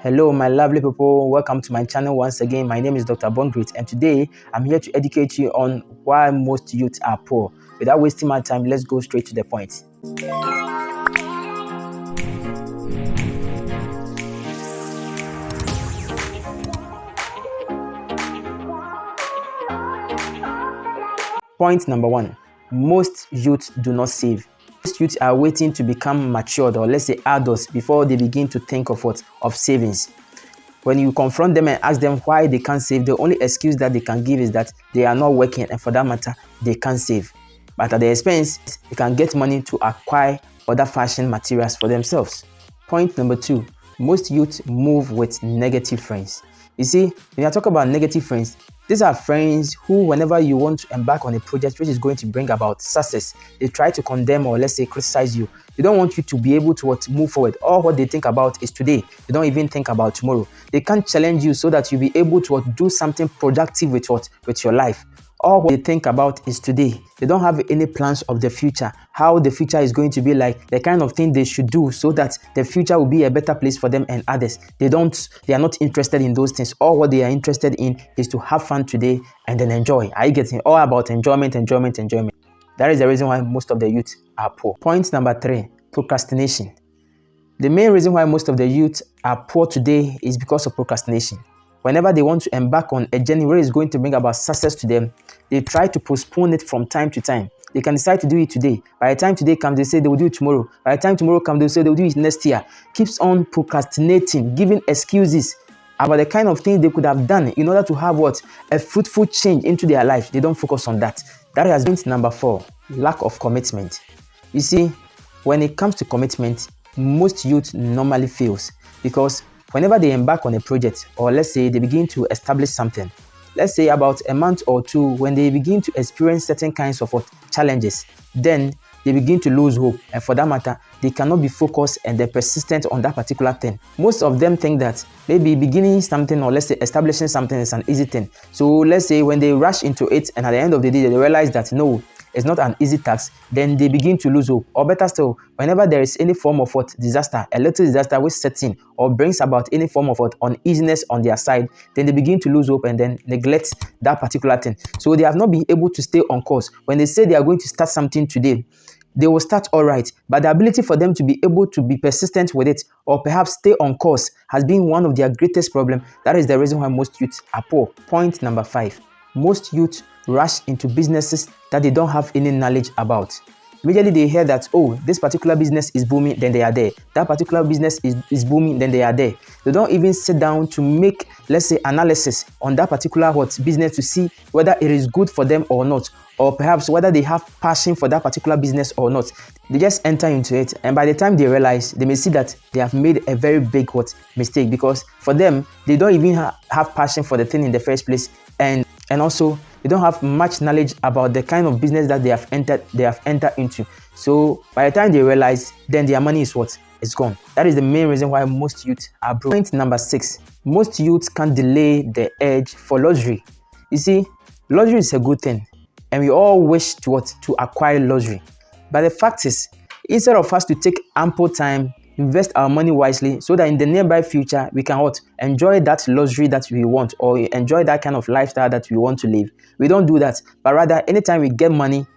Hello, my lovely people. Welcome to my channel once again. My name is Dr. Bongrit, and today I'm here to educate you on why most youth are poor. Without wasting my time, let's go straight to the point. Point number one, most youth do not save. Most youth are waiting to become matured, or let's say adults, before they begin to think of savings. When you confront them and ask them why they can't save, the only excuse that they can give is that they are not working, and for that matter, they can't save. But at the expense, they can get money to acquire other fashion materials for themselves. Point number two, most youth move with negative friends. You see, when I talk about negative friends, these are friends who, whenever you want to embark on a project which is going to bring about success, they try to condemn or let's say criticize you. They don't want you to be able to move forward. All what they think about is today. They don't even think about tomorrow. They can't challenge you so that you'll be able to do something productive with your life. All what they think about is today. They don't have any plans of the future, how the future is going to be like, the kind of thing they should do so that the future will be a better place for them and others. They are not interested in those things. All what they are interested in is to have fun today and then enjoy. Are you getting all about enjoyment? That is the reason why most of the youth are poor. Point number three, procrastination. The main reason why most of the youth are poor today is because of procrastination. Whenever they want to embark on a journey where it's going to bring about success to them, they try to postpone it from time to time. They can decide to do it today. By the time today comes, they say they will do it tomorrow. By the time tomorrow comes, they say they will do it next year. Keeps on procrastinating, giving excuses about the kind of things they could have done in order to have a fruitful change into their life. They don't focus on that. That has been number four, lack of commitment. You see, when it comes to commitment, most youth normally fails because whenever they embark on a project, or let's say they begin to establish something, let's say about a month or two, when they begin to experience certain kinds of challenges, then they begin to lose hope. And for that matter, they cannot be focused and they're persistent on that particular thing. Most of them think that maybe beginning something or let's say establishing something is an easy thing. So let's say when they rush into it and at the end of the day, they realize that no, it's not an easy task, then they begin to lose hope. Or better still, whenever there is any form of disaster, a little disaster which sets in or brings about any form of uneasiness on their side, then they begin to lose hope and then neglect that particular thing. So they have not been able to stay on course. When they say they are going to start something today, they will start all right, but the ability for them to be able to be persistent with it or perhaps stay on course has been one of their greatest problems. That is the reason why most youths are poor. Point number five, most youth rush into businesses that they don't have any knowledge about. Immediately they hear that, oh, this particular business is booming, then they are there. That particular business is booming, then they are there. They don't even sit down to make, let's say, analysis on that particular business to see whether it is good for them or not, or perhaps whether they have passion for that particular business or not. They just enter into it, and by the time they realize, they may see that they have made a very big mistake, because for them, they don't even have passion for the thing in the first place, and also they don't have much knowledge about the kind of business that they have entered into. So by the time they realize, then their money is it's gone. That is the main reason why most youth are broke. Point number six, most youths can delay the urge for luxury. You see, luxury is a good thing, and we all wish to acquire luxury. But the fact is, instead of us to take ample time, invest our money wisely so that in the nearby future we can enjoy that luxury that we want, or enjoy that kind of lifestyle that we want to live. We don't do that, but rather anytime we get money,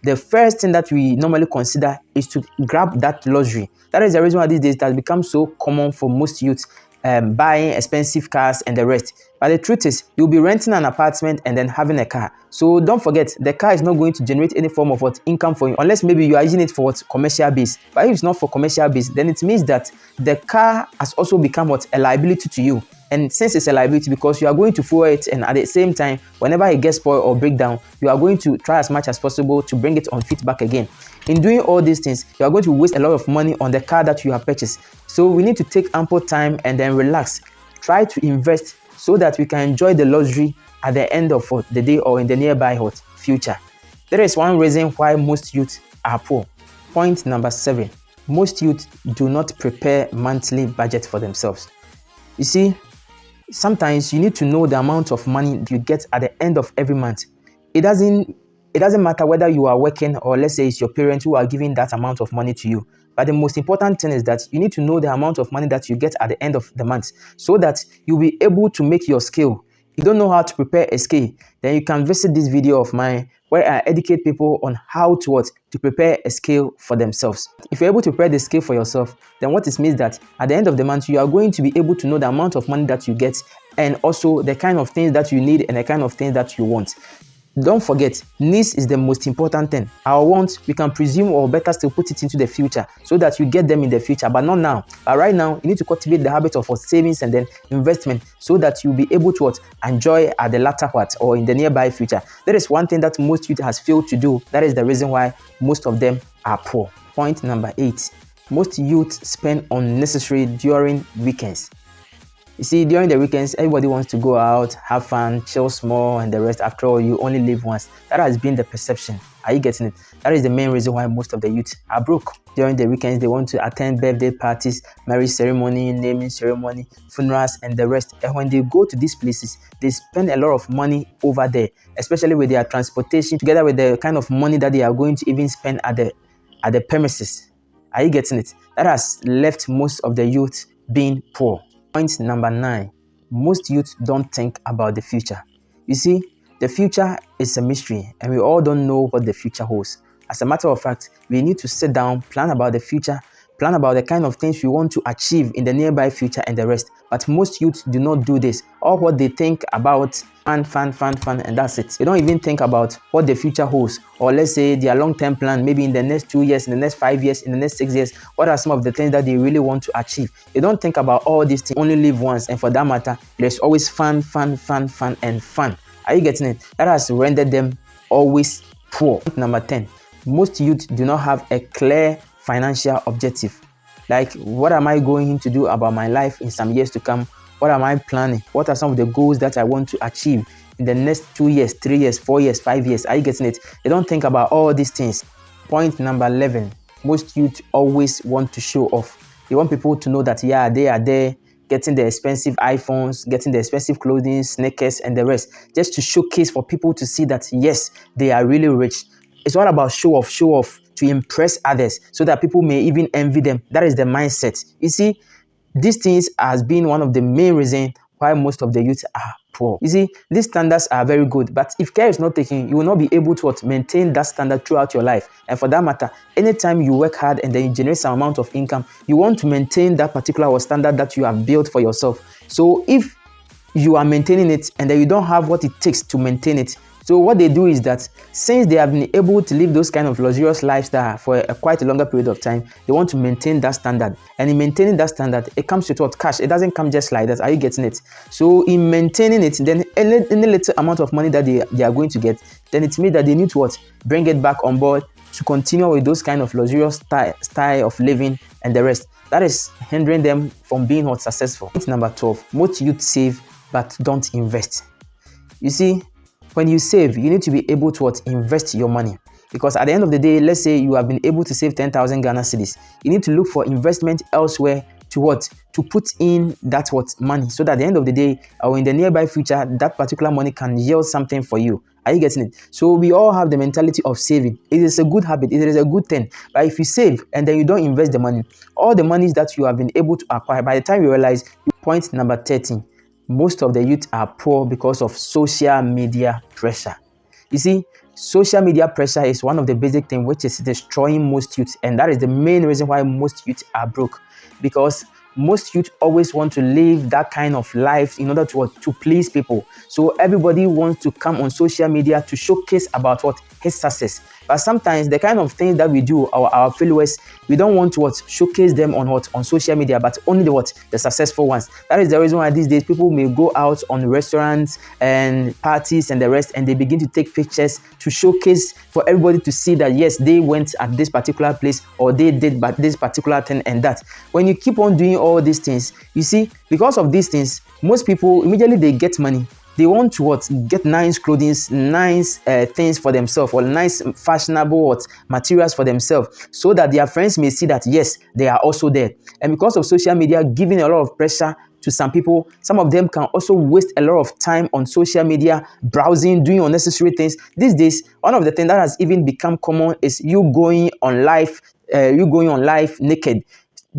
the first thing that we normally consider is to grab that luxury. That is the reason why these days it has become so common for most youths buying expensive cars and the rest. But the truth is, you'll be renting an apartment and then having a car. So don't forget, the car is not going to generate any form of income for you, unless maybe you are using it for commercial base. But if it's not for commercial base, then it means that the car has also become a liability to you. And since it's a liability, because you are going to fuel it, and at the same time, whenever it gets spoiled or break down, you are going to try as much as possible to bring it on feet back again. In doing all these things, you are going to waste a lot of money on the car that you have purchased. So we need to take ample time and then relax. Try to invest so that we can enjoy the luxury at the end of the day or in the nearby future. There is one reason why most youth are poor. Point number seven, most youth do not prepare monthly budget for themselves. You see, sometimes you need to know the amount of money you get at the end of every month. It doesn't matter whether you are working or let's say it's your parents who are giving that amount of money to you. But the most important thing is that you need to know the amount of money that you get at the end of the month so that you'll be able to make your scale. If you don't know how to prepare a scale, then you can visit this video of mine where I educate people on how to what? To prepare a scale for themselves. If you're able to prepare the scale for yourself, then what it means that at the end of the month, you are going to be able to know the amount of money that you get and also the kind of things that you need and the kind of things that you want. Don't forget, needs is the most important thing. Our wants, we can presume or better still put it into the future so that you get them in the future, but not now. But right now, you need to cultivate the habit of savings and then investment so that you'll be able to enjoy at the latter part or in the nearby future. That is one thing that most youth has failed to do. That is the reason why most of them are poor. Point number 8. Most youth spend unnecessary during weekends. You see, during the weekends, everybody wants to go out, have fun, chill small, and the rest. After all, you only live once. That has been the perception. Are you getting it? That is the main reason why most of the youth are broke. During the weekends, they want to attend birthday parties, marriage ceremony, naming ceremony, funerals, and the rest. And when they go to these places, they spend a lot of money over there, especially with their transportation, together with the kind of money that they are going to even spend at the premises. Are you getting it? That has left most of the youth being poor. Point number 9. Most youth don't think about the future. You see, the future is a mystery and we all don't know what the future holds. As a matter of fact, we need to sit down, plan about the future, plan about the kind of things we want to achieve in the nearby future and the rest. But most youth do not do this. All what they think about fun, and that's it. They don't even think about what the future holds, or let's say their long-term plan, maybe in the next 2 years, in the next 5 years, in the next 6 years. What are some of the things that they really want to achieve? They don't think about all these things. Only live once, and for that matter, there's always fun. Are you getting it? That has rendered them always poor. Number 10. Most youth do not have a clear financial objective. Like, what am I going to do about my life in some years to come? What am I planning? What are some of the goals that I want to achieve in the next 2 years, 3 years, 4 years, 5 years? Are you getting it? They don't think about all these things. Point number 11. Most youth always want to show off. They want people to know that, yeah, they are there getting the expensive iPhones, getting the expensive clothing, sneakers, and the rest, just to showcase for people to see that, yes, they are really rich. It's all about show off to impress others so that people may even envy them. That is the mindset. You see, these things has been one of the main reasons why most of the youth are poor. You see, these standards are very good, but if care is not taken, you will not be able to maintain that standard throughout your life. And for that matter, anytime you work hard and then you generate some amount of income, you want to maintain that particular standard that you have built for yourself. So if you are maintaining it and then you don't have what it takes to maintain it, so what they do is that since they have been able to live those kind of luxurious lifestyle for quite a longer period of time, they want to maintain that standard. And in maintaining that standard, it comes with what? Cash. It doesn't come just like that. Are you getting it? So in maintaining it, then any little amount of money that they are going to get, then it means that they need to what? Bring it back on board to continue with those kind of luxurious style of living and the rest. That is hindering them from being what? Successful. Point number 12. Most youth save but don't invest. You see, when you save, you need to be able to invest your money. Because at the end of the day, let's say you have been able to save 10,000 Ghana cedis. You need to look for investment elsewhere to what? To put in that money. So that at the end of the day, or in the nearby future, that particular money can yield something for you. Are you getting it? So we all have the mentality of saving. It is a good habit. It is a good thing. But if you save and then you don't invest the money, all the monies that you have been able to acquire, by the time you realize, point number 13. Most of the youth are poor because of social media pressure. You see, social media pressure is one of the basic things which is destroying most youth, and that is the main reason why most youth are broke. Because most youth always want to live that kind of life in order to please people. So everybody wants to come on social media to showcase about his success. But sometimes the kind of things that we do, our followers, we don't want to showcase them on social media, but only the successful ones. That is the reason why these days people may go out on restaurants and parties and the rest, and they begin to take pictures to showcase for everybody to see that yes, they went at this particular place or they did but this particular thing and that. When you keep on doing all these things, you see, because of these things, most people immediately they get money. They want to get nice clothing, nice things for themselves, or nice fashionable materials for themselves, so that their friends may see that yes, they are also there. And because of social media giving a lot of pressure to some people, some of them can also waste a lot of time on social media, browsing, doing unnecessary things. These days, one of the things that has even become common is you going on live you going on live naked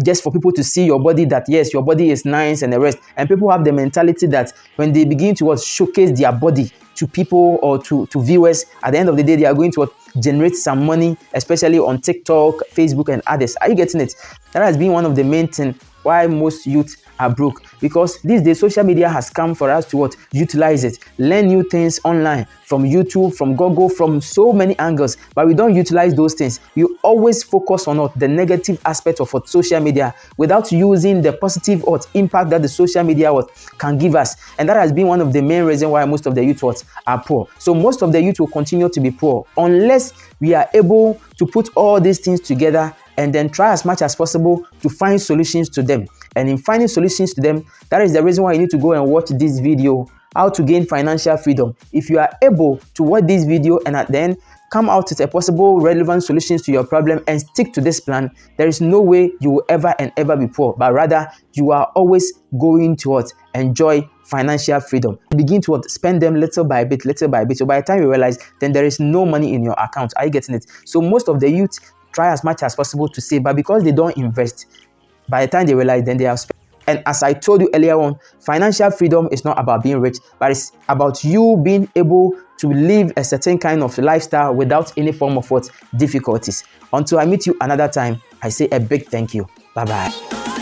just for people to see your body, that yes, your body is nice and the rest. And people have the mentality that when they begin to showcase their body to people or to viewers, at the end of the day, they are going to generate some money, especially on TikTok, Facebook, and others. Are you getting it? That has been one of the main things why most youth are broke, because these days social media has come for us to utilize it, learn new things online, from YouTube, from Google, from so many angles, but we don't utilize those things. You always focus on the negative aspect of social media without using the positive impact that the social media can give us. And that has been one of the main reasons why most of the youth are poor. So most of the youth will continue to be poor unless we are able to put all these things together and then try as much as possible to find solutions to them. And in finding solutions to them, that is the reason why you need to go and watch this video, how to gain financial freedom. If you are able to watch this video and at the end come out with a possible relevant solutions to your problem and stick to this plan, there is no way you will ever and ever be poor, but rather you are always going to enjoy financial freedom. Begin to spend them little by bit, little by bit. So by the time you realize, then there is no money in your account. Are you getting it? So most of the youth try as much as possible to save, but because they don't invest, by the time they realize, then they have spent. And as I told you earlier on, financial freedom is not about being rich, but it's about you being able to live a certain kind of lifestyle without any form of difficulties. Until I meet you another time, I say a big thank you. Bye-bye.